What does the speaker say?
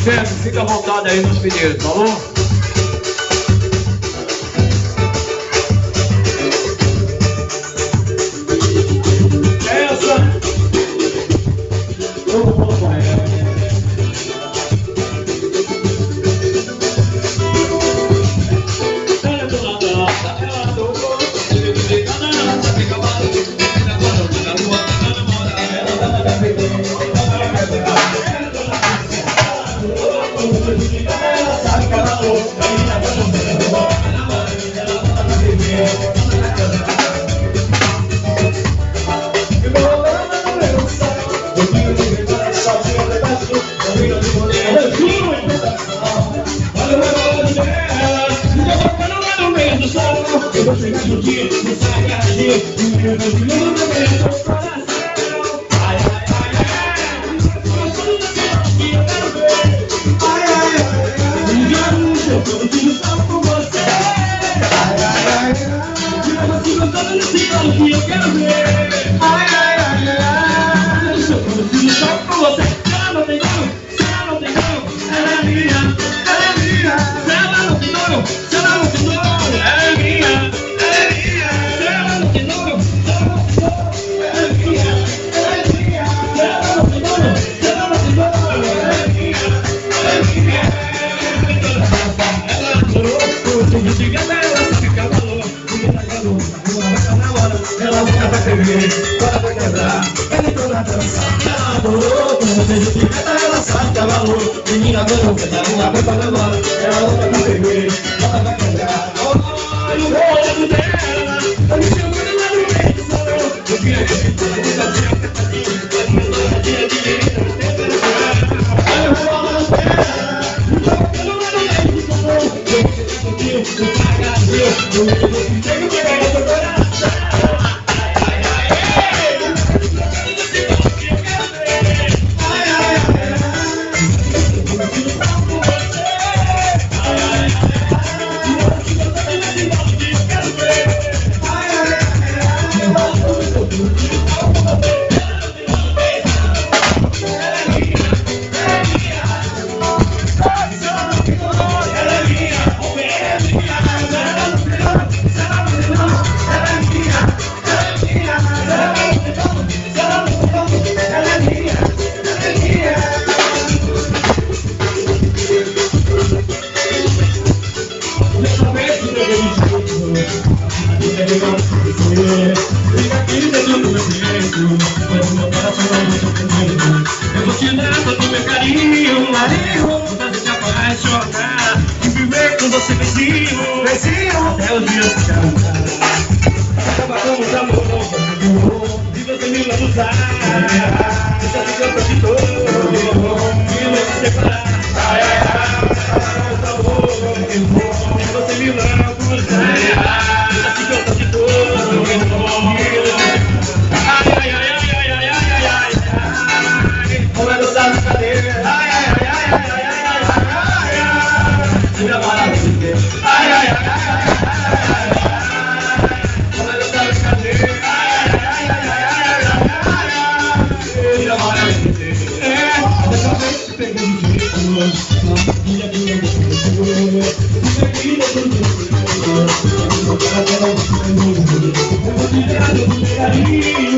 Chefe, fica à vontade aí nos pedidos, falou? Ela nunca vai tremer, ela vai quebrar, ela entrou na dança. Ela adorou, quando fez o pimenta, ela sabe que ela valor. Menina, não quer dar uma boca na mão. Ela nunca vai tremer, ela vai quebrar. Olha o rosto dela, eu me chamo de lá no meio do salão. Eu queria que eu fizesse a cantadinha, mas minha douradinha de menina, olha o rosto dela, me colocando lá no meio do salão. Eu vou chegar contigo, eu pagadinho, eu vou chego pra ganhar seu coração. Eu vou te dar todo o meu carinho, vou fazer te apaixonar e viver com você vizinho, até os dias se acabar. Acabar com os amor, e você me lambuzar, deixa que eu tô de dor, e eu vou te separar. Ai, ai, ai, os amor, e você me lambuzar, deixa que eu tô de dor, e eu vou te separar. Eu vou te dar todo o meu carinho.